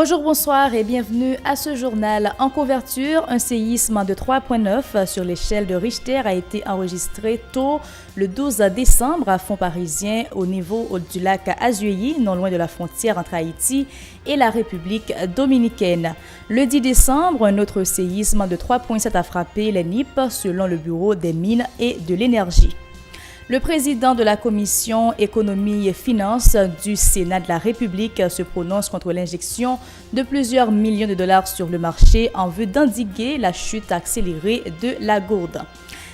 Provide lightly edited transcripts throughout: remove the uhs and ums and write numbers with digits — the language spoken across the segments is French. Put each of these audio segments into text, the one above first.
Bonjour, bonsoir et bienvenue à ce journal. En couverture, un séisme de 3,9 sur l'échelle de Richter a été enregistré tôt le 12 décembre à Fond parisien au niveau du lac Azuéi, non loin de la frontière entre Haïti et la République dominicaine. Le 10 décembre, un autre séisme de 3,7 a frappé les NIP selon le Bureau des mines et de l'énergie. Le président de la Commission économie et finances du Sénat de la République se prononce contre l'injection de plusieurs millions de dollars sur le marché en vue d'endiguer la chute accélérée de la gourde.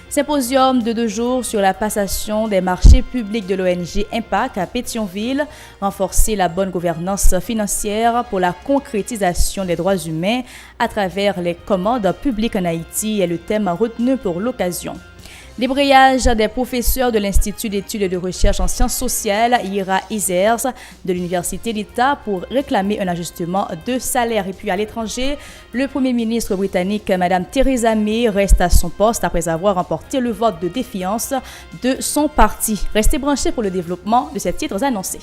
Symposium de 2 jours sur la passation des marchés publics de l'ONG Impact à Pétionville, renforcer la bonne gouvernance financière pour la concrétisation des droits humains à travers les commandes publiques en Haïti est le thème retenu pour l'occasion. Débrayage des professeurs de l'Institut d'études et de recherche en sciences sociales, IRA-ISERS, de l'Université d'État pour réclamer un ajustement de salaire. Et puis à l'étranger, le Premier ministre britannique, Mme Theresa May, reste à son poste après avoir remporté le vote de défiance de son parti. Restez branchés pour le développement de ces titres annoncés.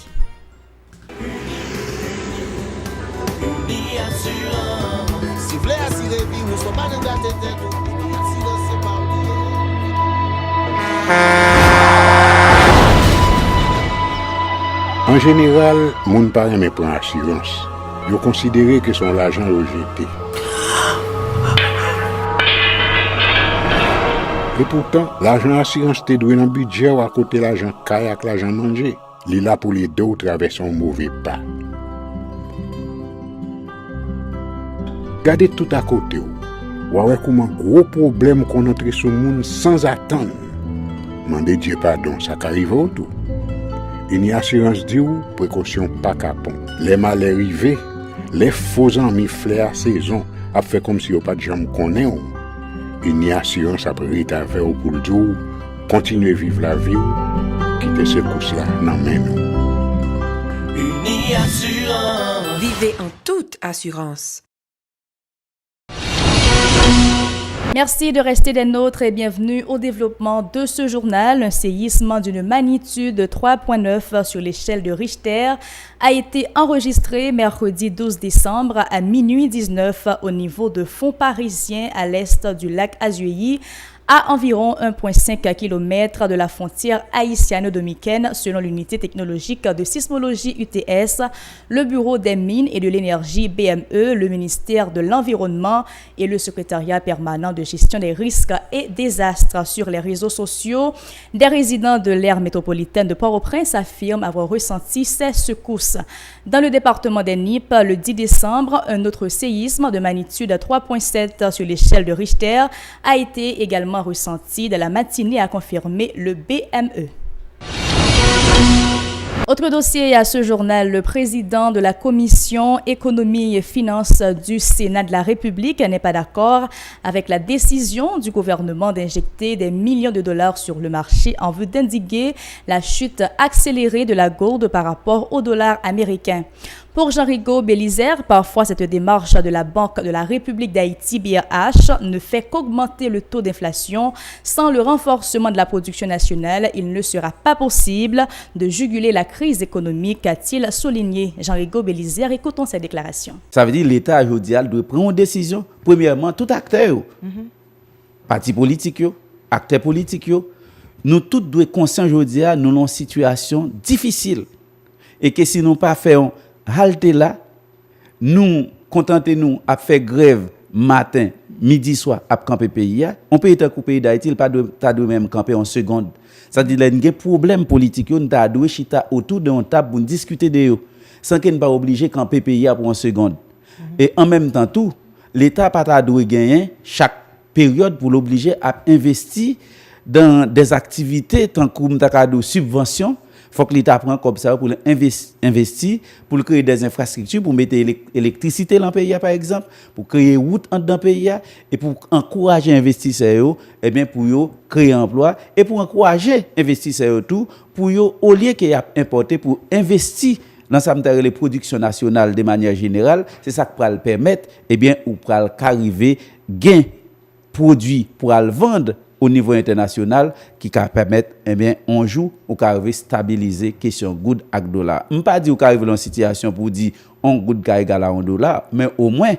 En général, moun pa reme pran assurance. Yo considéré que son l'argent rejeté. Et pourtant, l'argent assurance te doué dans budget ou à côté l'argent kayak l'argent manger. Li là pour les deux travers son mauvais pas. Gardez tout à côté ou ouais comme un gros problème qu'on entre sur monde sans attendre. Mandez Dieu pardon, ça qu'arrive autour. Une assurance dit ou précaution pas capon. Les malheurs arrivés, les faux amis flair saison a fait comme si on pas de jambe connaît. Une assurance après ta faire pour le jour, continuer vivre la vie quitter ce course là dans main nous. Une assurance. Vivez en toute assurance. Merci de rester des nôtres et bienvenue au développement de ce journal. Un séisme d'une magnitude 3,9 sur l'échelle de Richter a été enregistré mercredi 12 décembre à minuit 19 au niveau de Fond parisien à l'est du lac Azuéi, à environ 1,5 km de la frontière haïtiano-dominicaine selon l'unité technologique de sismologie UTS, le Bureau des mines et de l'énergie BME, le ministère de l'Environnement et le secrétariat permanent de gestion des risques et désastres. Sur les réseaux sociaux, des résidents de l'aire métropolitaine de Port-au-Prince affirment avoir ressenti ces secousses. Dans le département des NIP, le 10 décembre, un autre séisme de magnitude 3,7 sur l'échelle de Richter a été également ressenti de la matinée, a confirmé le BME. Autre dossier à ce journal, le président de la Commission économie et finances du Sénat de la République n'est pas d'accord avec la décision du gouvernement d'injecter des millions de dollars sur le marché en vue d'endiguer la chute accélérée de la gourde par rapport au dollar américain. Pour Jean-Rigaud Bélizer, parfois cette démarche de la Banque de la République d'Haïti, BRH, ne fait qu'augmenter le taux d'inflation. Sans le renforcement de la production nationale, il ne sera pas possible de juguler la crise économique, a-t-il souligné. Jean-Rigaud Bélizer, écoutons sa déclaration. Ça veut dire que l'État aujourd'hui doit prendre une décision. Premièrement, tout acteur, parti politique, acteurs politiques, nous tous devons être conscients aujourd'hui nous avons une situation difficile. Et que si nous pas faisons halte là, nous contentons à faire grève matin, midi, soir, à camper pays. On peut être coupé d'Haïti, pas de même camper en seconde. Ça dit qu'il y a un problème politique, nous devons chita autour d'une table pour discuter de eux, sans qu'on ne pas obligé camper pays pour en seconde. Et en même temps tout, l'État pas doit gagner chaque période pour l'obliger à investir dans des activités tant que subventions. Il faut que l'État prenne comme ça pour investir, pour créer des infrastructures, pour mettre l'électricité dans le pays, par exemple, pour créer des routes dans le pays, et pour encourager les investisseurs, et bien pour créer un emploi, et pour encourager les investisseurs tout, pour au lieu qu'ils importer, pour investir dans les productions nationales de manière générale, c'est ça qui va le permettre, et bien, ou pour arriver gain produit pour le vendre au niveau international qui va permettre on joue ou arriver stabiliser question good avec dollar. On pas dire ou arriver dans une situation pour dire on good ga égal à $1, mais au moins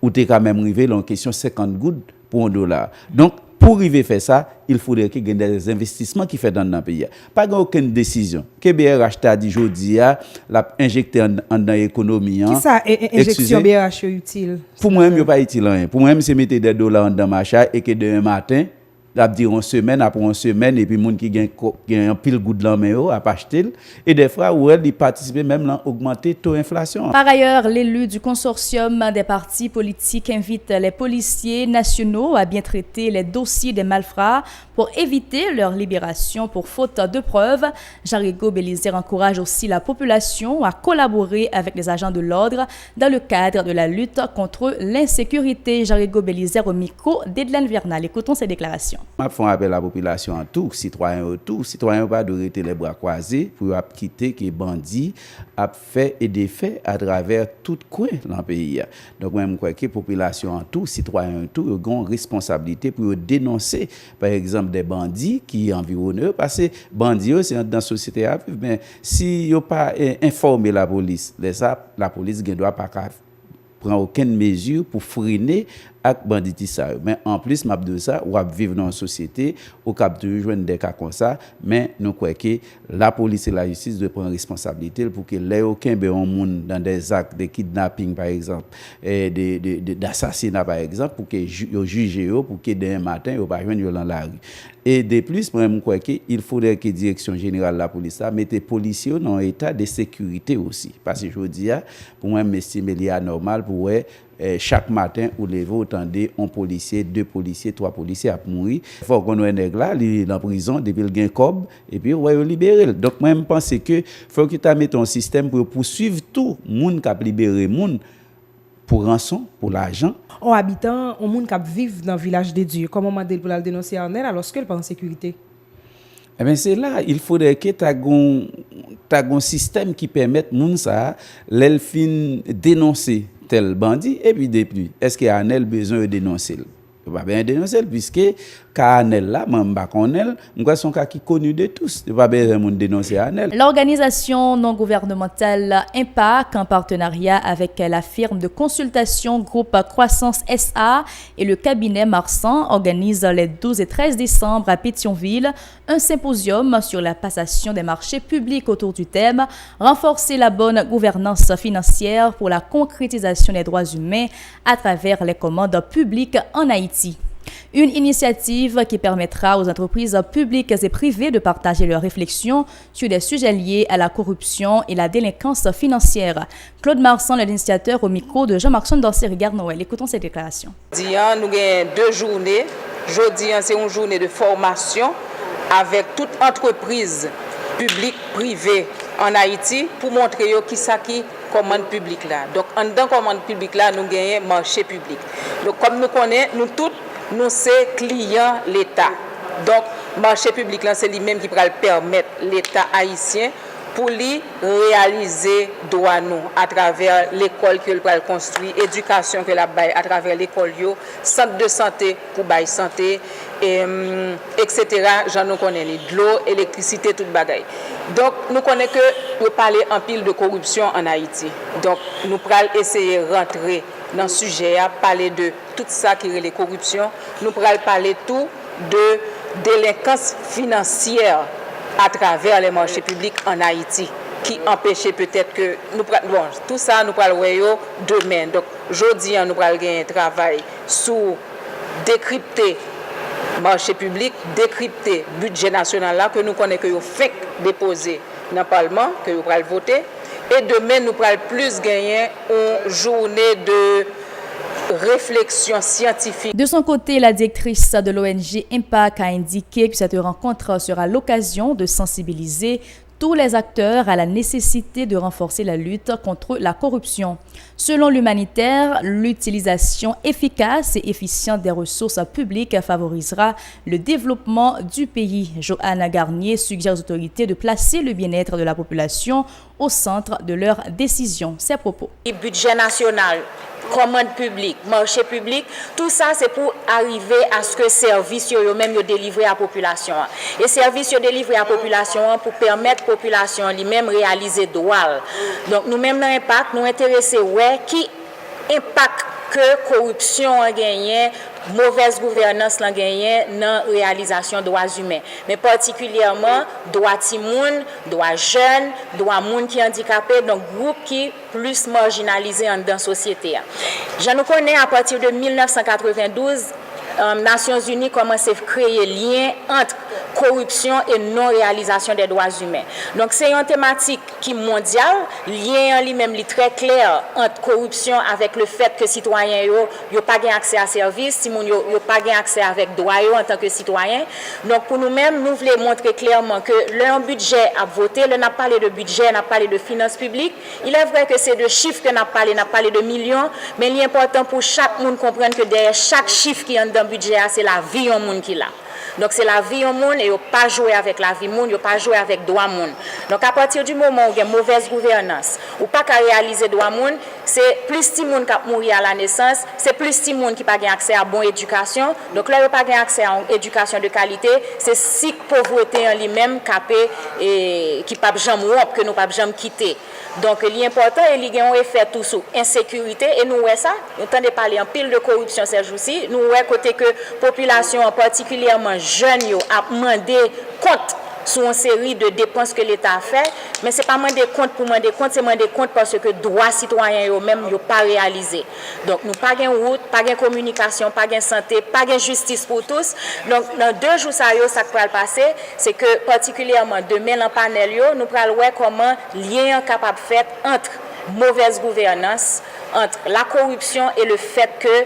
ou t'es quand même arrivé dans question 50 good pour $1. Donc pour arriver faire ça, il faudrait qu'il y ait des investissements qui fait dans le pays. Pas aucune décision. Que BRH t'a dit aujourd'hui, l'a injecté dans l'économie. Qui ça injection BRH utile? Pour moi, il pas utile rien. Pour moi, c'est mettre des dollars dans machin et que demain matin, la dire une semaine après une semaine et puis monde qui gagne un pile goût dans main a pas acheter et des fois où elle participer même à augmenter taux d'inflation. Par ailleurs, l'élu du consortium des partis politiques invite les policiers nationaux à bien traiter les dossiers des malfrats pour éviter leur libération pour faute de preuves. Jarigo Bélizer encourage aussi la population à collaborer avec les agents de l'ordre dans le cadre de la lutte contre l'insécurité. Jarigo Bélizer au micro d'Edlène Vernal. Écoutons ses déclarations. Je fais appel à la population en tout, citoyens autour. Citoyens pas de rester les bras croisés pour quitter que bandits a fait et des faits à travers tout coin dans le pays. Donc moi je crois que la population en tout, citoyens en tout, ont une responsabilité pour dénoncer par exemple des bandits qui environnent eux parce que bandits c'est dans la société à vivre, mais si yo pas informer la police, la police ne doit pas prendre aucune mesure pour freiner ak banditisme. Mais en plus m'a de ça ou vivre dans une société au cap de joindre des cas comme ça, mais nous croyons que la police et la justice doivent prendre responsabilité pour que les aucun monde dans des actes de kidnapping par exemple et d'assassinat par exemple pour que juge pour que demain matin yo pas joindre dans la rue. Et de plus moi je crois que il faudrait que direction générale de la police mette policiers dans un état de sécurité aussi parce que je dis pour moi m'estime il est normal pour chaque matin ou lever entendez un policier, 2 policiers, 3 policiers à mourir. Il faut qu'on ait un nègre là, il est dans prison depuis le gain cob et puis ouais libérer. Donc moi je pense que faut que tu mettes un système pour poursuivre tout monde qui a libéré monde pour rançon, pour l'argent. Un habitant, un monde qui vivent dans le village de Dieu, comment on pour la dénoncer en elle alors qu'elle pas en sécurité? Eh bien, c'est là, il faudrait que tu aies un système qui permette moun ça, l'elfin dénoncer tel bandit et puis depuis. Est-ce qu'il y a un besoin de dénoncer? Il va bien dénoncer puisque Canel là, même pas connaît, moi son cas qui connu de tous, il va bien monde dénoncer Anel. L'organisation non gouvernementale Impact en partenariat avec la firme de consultation Groupe Croissance SA et le cabinet Marsan organise les 12 et 13 décembre à Pétionville un symposium sur la passation des marchés publics autour du thème renforcer la bonne gouvernance financière pour la concrétisation des droits humains à travers les commandes publiques en Haïti. Une initiative qui permettra aux entreprises publiques et privées de partager leurs réflexions sur des sujets liés à la corruption et la délinquance financière. Claude Marsan, l'initiateur, au micro de Jean-Marc Dorcé, Regard Noël. Écoutons cette déclaration. Nous avons 2 journées. Jeudi, c'est une journée de formation avec toute entreprise publique, privée en Haïti pour montrer qui ça qui commande publique là. Donc, en dans commande publique là, nous gagnons marché public. Donc, comme nous connaissons, nous tous, nous sommes clients l'État. Donc, marché public là, c'est lui-même qui va permettre l'État haïtien pour lui réaliser droit nous à travers l'école qu'il va construire, éducation que la bail à travers l'école centre de santé pour bail santé etc. J'en nous connais de l'eau, électricité, toute bagaille. Donc nous connaissons que nous parler en pile de corruption en Haïti. Donc nous pourrons essayer de rentrer dans le sujet, parler de tout ça qui est les corruptions. Nous pourrons parler tout de délinquance financière à travers les marchés publics en Haïti, qui empêchait peut-être que nous bon, tout ça nous parlons demain. Donc aujourd'hui nous allons gagner un travail sur décrypter marché public, décrypter budget national là que nous connaissons que vous fait déposer dans le Parlement, que vous allez voter. Et demain nous allons plus gagner une journée de réflexion scientifique. De son côté, la directrice de l'ONG Impact a indiqué que cette rencontre sera l'occasion de sensibiliser tous les acteurs à la nécessité de renforcer la lutte contre la corruption. Selon l'humanitaire, l'utilisation efficace et efficiente des ressources publiques favorisera le développement du pays. Johanna Garnier suggère aux autorités de placer le bien-être de la population au centre de leurs décisions. Ces propos. Budget national, commande publique, marché public, tout ça c'est pour arriver à ce que service yo même yo délivré à la population. Et service yo délivré à la population pour permettre la population lui-même réaliser droit. Donc nous-mêmes dans impact, nous intéressés ouais qui impact que corruption a gagné, mauvaise gouvernance a gagné dans la réalisation des droits humains. Mais particulièrement, droits timoun, droits jeunes, droits moun qui handicapés, donc groupe qui plus marginalisé dans la société. Je nous connais à partir de 1992, Nations Unies commence à créer lien entre corruption et non-réalisation des droits humains. Donc c'est une thématique qui est mondiale, lien en lui-même très clair entre corruption avec le fait que citoyens n'ont pas accès à services, si n'ont pas accès avec droits en tant que citoyens. Donc pour nous-mêmes, nous voulons montrer clairement que leur budget à voter, on a parlé de budget, on a parlé de finances publiques. Il est vrai que c'est de chiffres qu'on a parlé de millions, mais l'important pour chaque monde comprendre que derrière chaque chiffre qui est dans le budget, c'est la vie en monde qui l'a. Donc c'est la vie au monde et il ne faut pas jouer avec la vie monde, il ne faut pas jouer avec droit monde. Donc à partir du moment où il y a une mauvaise gouvernance, ou pas qu'à réaliser droit monde, c'est plus de monde qui mourir à la naissance, c'est plus de monde qui n'a pas accès à bonne éducation. Donc là, il n'y a pas accès à une éducation de qualité, c'est si pauvreté en lui-même et qui ne peut jamais rompre, que nous ne pouvons jamais quitter. Donc l'important est qu'il y ait un effet tout sur insécurité et nous voyons ça, nous entendons parler en pile de corruption ces jours-ci, nous voyons côté que la population particulièrement jeune a demandé compte sur une série de dépenses que l'État a fait, mais ce n'est pas demander compte pour demander compte, c'est demander compte parce que droits citoyens eux-mêmes n'ont pas réalisé. Donc nous pas de route, pas de communication, pas de santé, pas de justice pour tous. Donc dans 2 jours ça va le passer, c'est que particulièrement demain dans le panel nous allons voir comment lien capable de faire entre mauvaise gouvernance, entre la corruption et le fait que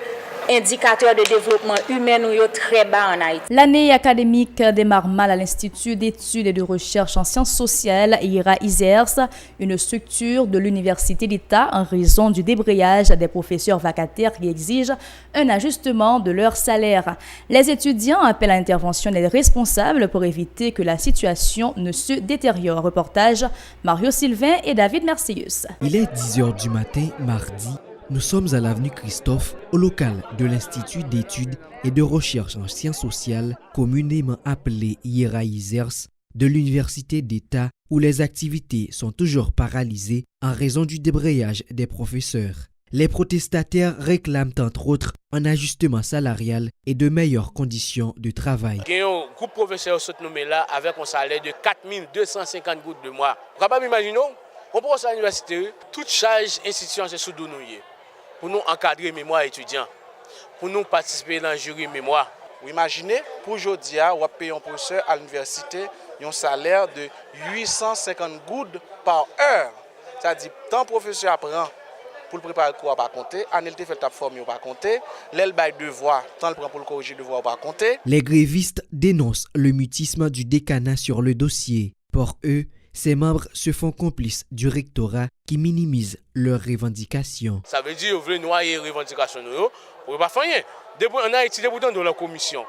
indicateurs de développement humain nous sont très bas en Haïti. L'année académique démarre mal à l'Institut d'études et de recherche en sciences sociales IRA-ISERS, une structure de l'Université d'État en raison du débrayage des professeurs vacataires qui exigent un ajustement de leur salaire. Les étudiants appellent à l'intervention des responsables pour éviter que la situation ne se détériore. Reportage Mario Sylvain et David Mercius. Il est 10h du matin, mardi. Nous sommes à l'avenue Christophe, au local de l'Institut d'études et de recherche en sciences sociales, communément appelé IRA-ISERS, de l'Université d'État, où les activités sont toujours paralysées en raison du débrayage des professeurs. Les protestataires réclament entre autres un ajustement salarial et de meilleures conditions de travail. Il y a un groupe professeur nommé là avec un salaire de 4250 gouttes de mois. Vous pouvez imaginer, on pense à l'université, toute charge institution c'est sous nous. Pour nous encadrer mémoire étudiants, pour nous participer dans le jury mémoire. Vous imaginez, pour aujourd'hui, on va payer un professeur à l'université un salaire de 850 gouttes par heure. C'est-à-dire, tant le professeur apprend pour le préparer le cours, pas compter, en il fait la forme, pas compter, l'aile bail devoir, tant le prend pour le corriger devoir, pas compter. Les grévistes dénoncent le mutisme du décanat sur le dossier. Pour eux, ces membres se font complices du rectorat qui minimise leurs revendications. Ça veut dire que vous voulez noyer les revendications, vous ne pouvez pas faire rien. On a été débutant dans la commission.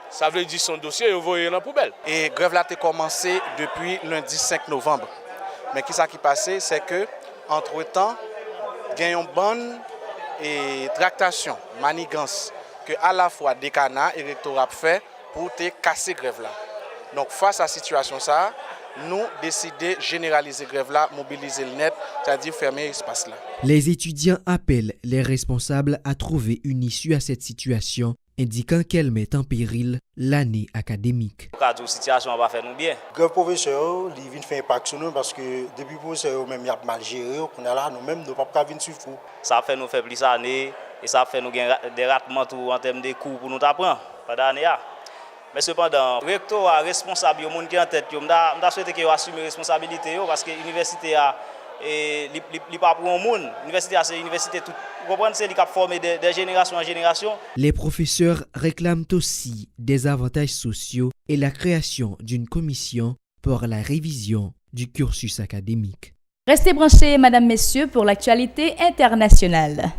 Ça veut dire son dossier, vous voyez dans la poubelle. Et grève là a commencé depuis lundi 5 novembre. Mais ce qui s'est passé, c'est que entre-temps, il y a une bonne tractation, manigance, que à la fois décanat et rectorat fait pour casser grève là. Donc face à la situation ça, nous décidons de généraliser la grève là, mobiliser le net, c'est-à-dire fermer l'espace là. Les étudiants appellent les responsables à trouver une issue à cette situation, indiquant qu'elle met en péril l'année académique. La situation va faire nous bien. Le grève professeur, il vient faire impact sur nous parce que depuis le professeur même il a mal géré, on a là nous-mêmes nous pas venir suivre. Ça fait nous faire plus d'années et ça fait nous gagner des ratements en termes de cours pour nous apprendre pendant l'année. Mais cependant, le recteur est responsable, le monde qui est en tête, je souhaite qu'il assume les responsabilités parce que l'université n'est pas pour un monde. L'université, c'est une université, vous comprenez, c'est qui a formé de génération en génération. Les professeurs réclament aussi des avantages sociaux et la création d'une commission pour la révision du cursus académique. Restez branchés, mesdames, messieurs, pour l'actualité internationale.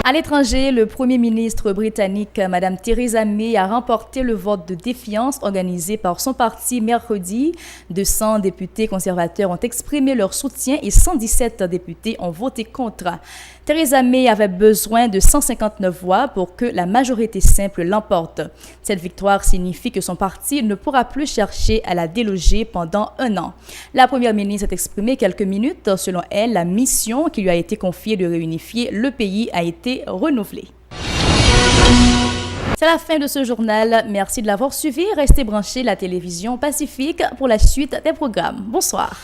À l'étranger, le Premier ministre britannique, Mme Theresa May, a remporté le vote de défiance organisé par son parti mercredi. 200 députés conservateurs ont exprimé leur soutien et 117 députés ont voté contre. Theresa May avait besoin de 159 voix pour que la majorité simple l'emporte. Cette victoire signifie que son parti ne pourra plus chercher à la déloger pendant un an. La première ministre s'est exprimée quelques minutes. Selon elle, la mission qui lui a été confiée de réunifier le pays a été renouvelée. C'est la fin de ce journal. Merci de l'avoir suivi. Restez branchés à la télévision Pacifique pour la suite des programmes. Bonsoir.